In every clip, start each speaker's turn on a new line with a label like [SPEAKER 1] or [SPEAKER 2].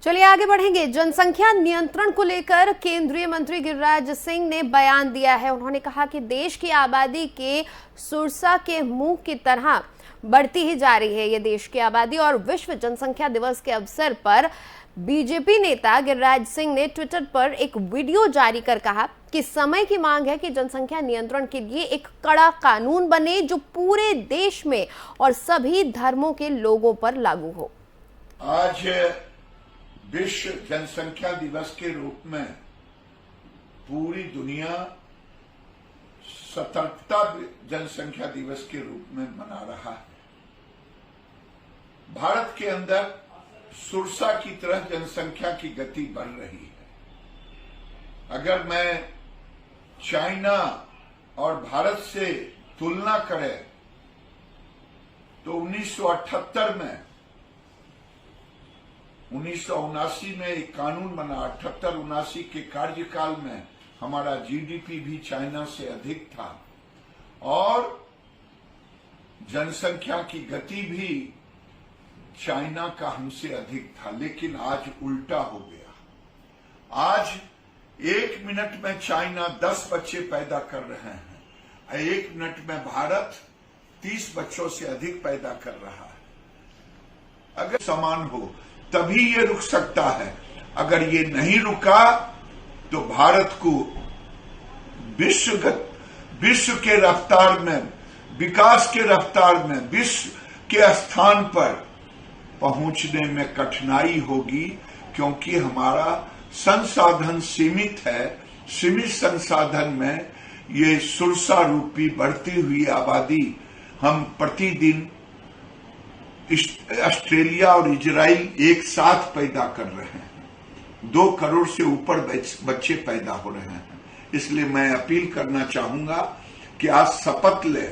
[SPEAKER 1] चलिए आगे बढ़ेंगे। जनसंख्या नियंत्रण को लेकर केंद्रीय मंत्री गिरिराज सिंह ने बयान दिया है। उन्होंने कहा कि देश की आबादी के सुरसा के मुंह की तरह बढ़ती ही जा रही है ये देश की आबादी। और विश्व जनसंख्या दिवस के अवसर पर बीजेपी नेता गिरिराज सिंह ने ट्विटर पर एक वीडियो जारी कर कहा कि समय की मांग है कि जनसंख्या नियंत्रण के लिए एक कड़ा कानून बने जो पूरे देश में और सभी धर्मों के लोगों पर लागू हो।
[SPEAKER 2] आज विश्व जनसंख्या दिवस के रूप में पूरी दुनिया सतर्कता जनसंख्या दिवस के रूप में मना रहा है। भारत के अंदर सुरसा की तरह जनसंख्या की गति बढ़ रही है। अगर मैं चाइना और भारत से तुलना करें तो 1978 में 1979 में एक कानून बना। 78-79 के कार्यकाल में हमारा जीडीपी भी चाइना से अधिक था और जनसंख्या की गति भी चाइना का हमसे अधिक था। लेकिन आज उल्टा हो गया। आज 1 मिनट में चाइना 10 बच्चे पैदा कर रहे हैं। 1 मिनट में भारत 30 बच्चों से अधिक पैदा कर रहा है। अगर समान हो तभी ये रुक सकता है। अगर ये नहीं रुका तो भारत को विश्व के रफ्तार में, विकास के रफ्तार में, विश्व के स्थान पर पहुंचने में कठिनाई होगी, क्योंकि हमारा संसाधन सीमित है। सीमित संसाधन में ये सुरसा रूपी बढ़ती हुई आबादी हम प्रतिदिन ऑस्ट्रेलिया और इजराइल एक साथ पैदा कर रहे हैं। 2 करोड़ से ऊपर बच्चे पैदा हो रहे हैं। इसलिए मैं अपील करना चाहूंगा कि आज शपथ ले,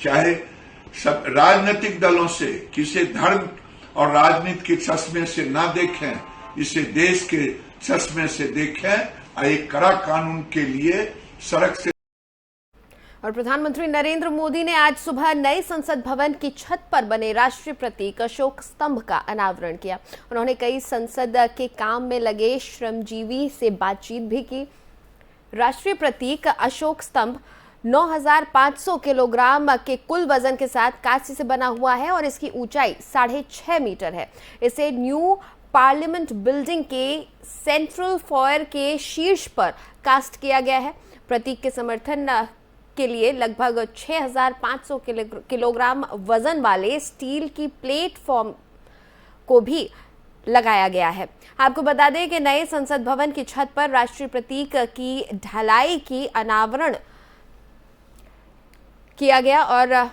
[SPEAKER 2] चाहे सब राजनीतिक दलों से, किसी धर्म और राजनीति के चश्मे से ना देखें, इसे देश के चश्मे से देखें और एक कड़ा कानून के लिए सड़क से।
[SPEAKER 1] और प्रधानमंत्री नरेंद्र मोदी ने आज सुबह नए संसद भवन की छत पर बने राष्ट्रीय प्रतीक अशोक स्तंभ का अनावरण किया। उन्होंने कई संसद के काम में लगे श्रमजीवी से बातचीत भी की। राष्ट्रीय प्रतीक अशोक स्तंभ 9,500 किलोग्राम के कुल वजन के साथ कांस्य से बना हुआ है और इसकी ऊंचाई 6.5 मीटर है। इसे न्यू पार्लियामेंट बिल्डिंग के सेंट्रल फॉयर के शीर्ष पर कास्ट किया गया है। प्रतीक के समर्थन के लिए लगभग 6,500 किलोग्राम वजन वाले स्टील की प्लेटफॉर्म को भी लगाया गया है। आपको बता दें कि नए संसद भवन की छत पर राष्ट्रीय प्रतीक की ढलाई की अनावरण किया गया और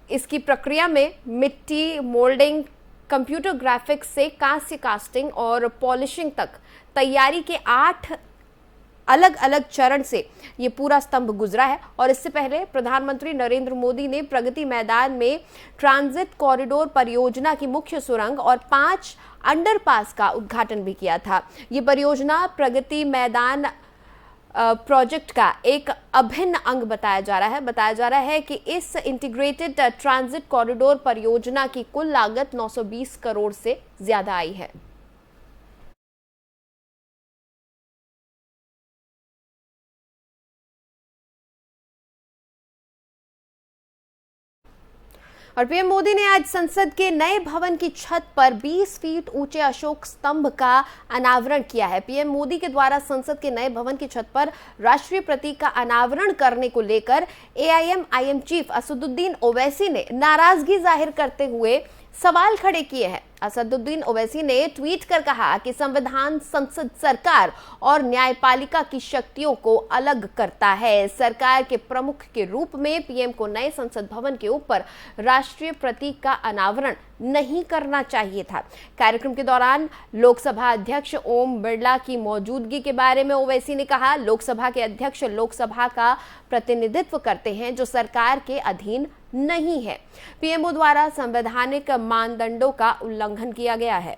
[SPEAKER 1] इसकी प्रक्रिया में मिट्टी मोल्डिंग, कंप्यूटर ग्राफिक्स से कांस्य कास्टिंग और पॉलिशिंग तक तैयारी के 8 अलग अलग चरण से ये पूरा स्तंभ गुजरा है। और इससे पहले प्रधानमंत्री नरेंद्र मोदी ने प्रगति मैदान में ट्रांजिट कॉरिडोर परियोजना की मुख्य सुरंग और 5 अंडरपास का उद्घाटन भी किया था। ये परियोजना प्रगति मैदान प्रोजेक्ट का एक अभिन्न अंग बताया जा रहा है कि इस इंटीग्रेटेड ट्रांजिट कॉरिडोर परियोजना की कुल लागत 920 करोड़ से ज्यादा आई है। और पीएम मोदी ने आज संसद के नए भवन की छत पर 20 फीट ऊंचे अशोक स्तंभ का अनावरण किया है। पीएम मोदी के द्वारा संसद के नए भवन की छत पर राष्ट्रीय प्रतीक का अनावरण करने को लेकर एआईएम चीफ असदुद्दीन ओवैसी ने नाराजगी जाहिर करते हुए सवाल खड़े किए हैं। असदुद्दीन ओवैसी ने ट्वीट कर कहा कि संविधान संसद, सरकार और न्यायपालिका की शक्तियों को अलग करता है। सरकार के प्रमुख के रूप में पीएम को नए संसद भवन के ऊपर राष्ट्रीय प्रतीक का अनावरण नहीं करना चाहिए था। कार्यक्रम के दौरान लोकसभा अध्यक्ष ओम बिरला की मौजूदगी के बारे में ओवैसी ने कहा, लोकसभा के अध्यक्ष लोकसभा का प्रतिनिधित्व करते हैं जो सरकार के अधीन नहीं है। पीएमओ द्वारा संवैधानिक मानदंडों का उल्लंघन किया गया है।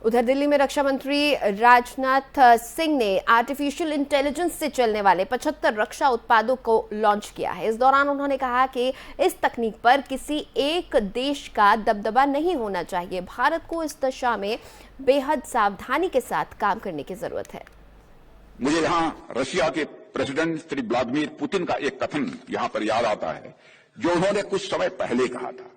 [SPEAKER 1] उधर दिल्ली में रक्षा मंत्री राजनाथ सिंह ने आर्टिफिशियल इंटेलिजेंस से चलने वाले 75 रक्षा उत्पादों को लॉन्च किया है। इस दौरान उन्होंने कहा कि इस तकनीक पर किसी एक देश का दबदबा नहीं होना चाहिए। भारत को इस दिशा में बेहद सावधानी के साथ काम करने की जरूरत है।
[SPEAKER 3] मुझे यहां रशिया के प्रेसिडेंट श्री व्लादिमीर पुतिन का एक कथन यहां पर याद आता है, जो उन्होंने कुछ समय पहले कहा था।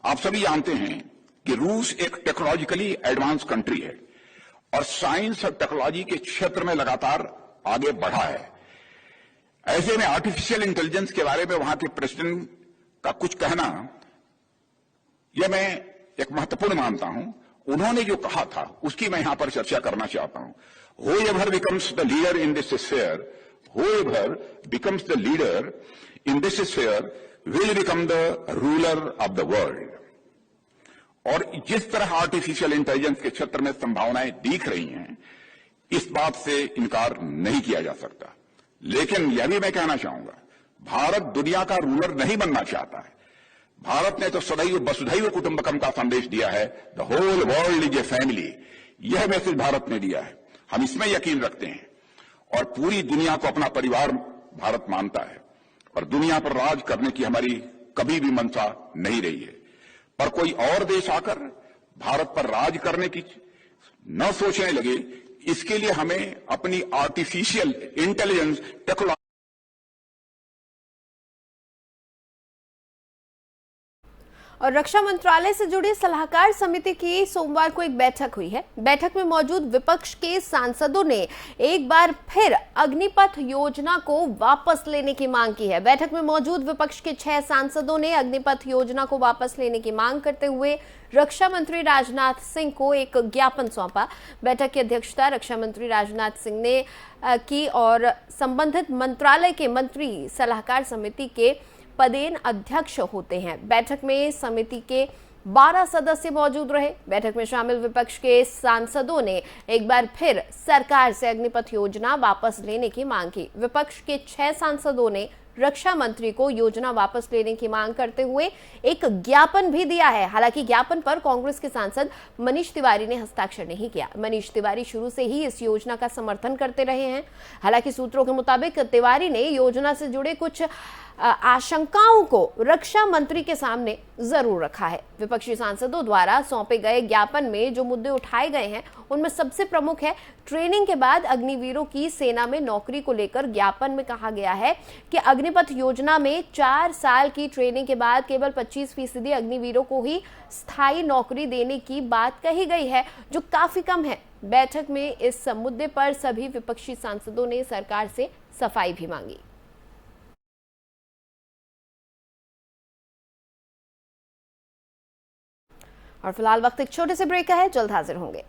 [SPEAKER 3] आप सभी जानते हैं कि रूस एक टेक्नोलॉजिकली एडवांस कंट्री है और साइंस और टेक्नोलॉजी के क्षेत्र में लगातार आगे बढ़ा है। ऐसे में आर्टिफिशियल इंटेलिजेंस के बारे में वहां के प्रेसिडेंट का कुछ कहना, यह मैं एक महत्वपूर्ण मानता हूं। उन्होंने जो कहा था उसकी मैं यहां पर चर्चा करना चाहता हूं। Whoever becomes the leader in this sphere, whoever becomes the leader in this sphere will become the ruler of the world. और जिस तरह आर्टिफिशियल इंटेलिजेंस के क्षेत्र में संभावनाएं दिख रही हैं, इस बात से इनकार नहीं किया जा सकता। लेकिन यह भी मैं कहना चाहूंगा, भारत दुनिया का रूलर नहीं बनना चाहता है। भारत ने तो सदैव वसुधैव कुटुंबकम का संदेश दिया है, the whole world is a family. यह मैसेज भारत ने दिया है, हम इसमें यकीन रखते हैं और पूरी दुनिया को अपना परिवार भारत मानता है और दुनिया पर राज करने की हमारी कभी भी मंशा नहीं रही है। पर कोई और देश आकर भारत पर राज करने की न सोचने लगे, इसके लिए हमें अपनी आर्टिफिशियल इंटेलिजेंस टेक्नोलॉजी
[SPEAKER 1] और रक्षा मंत्रालय से जुड़ी सलाहकार समिति की सोमवार को एक बैठक हुई है। बैठक में मौजूद विपक्ष के सांसदों ने एक बार फिर अग्निपथ योजना को वापस लेने की मांग की है। बैठक में मौजूद विपक्ष के 6 सांसदों ने अग्निपथ योजना को वापस लेने की मांग करते हुए रक्षा मंत्री राजनाथ सिंह को एक ज्ञापन सौंपा। बैठक की अध्यक्षता रक्षा मंत्री राजनाथ सिंह ने की और संबंधित मंत्रालय के मंत्री सलाहकार समिति के पदेन अध्यक्ष होते हैं। बैठक में समिति के 12 सदस्य मौजूद रहे। बैठक में शामिल विपक्ष के सांसदों ने एक बार फिर सरकार से अग्निपथ योजना वापस लेने की मांग की। विपक्ष के 6 सांसदों ने रक्षा मंत्री को योजना वापस लेने की मांग करते हुए एक ज्ञापन भी दिया है। हालांकि ज्ञापन पर कांग्रेस के सांसद मनीष तिवारी ने हस्ताक्षर नहीं किया। मनीष तिवारी शुरू से ही इस योजना का समर्थन करते रहे हैं। हालांकि सूत्रों के मुताबिक तिवारी ने योजना से जुड़े कुछ आशंकाओं को रक्षा मंत्री के सामने जरूर रखा है। विपक्षी सांसदों द्वारा सौंपे गए ज्ञापन में जो मुद्दे उठाए गए हैं उनमें सबसे प्रमुख है ट्रेनिंग के बाद अग्निवीरों की सेना में नौकरी को लेकर। ज्ञापन में कहा गया है कि अग्निपथ योजना में 4 साल की ट्रेनिंग के बाद केवल 25% अग्निवीरों को ही स्थायी नौकरी देने की बात कही गई है, जो काफी कम है। बैठक में इस मुद्दे पर सभी विपक्षी सांसदों ने सरकार से सफाई भी मांगी। और फिलहाल वक्त एक छोटे से ब्रेक का है, जल्द हाजिर होंगे।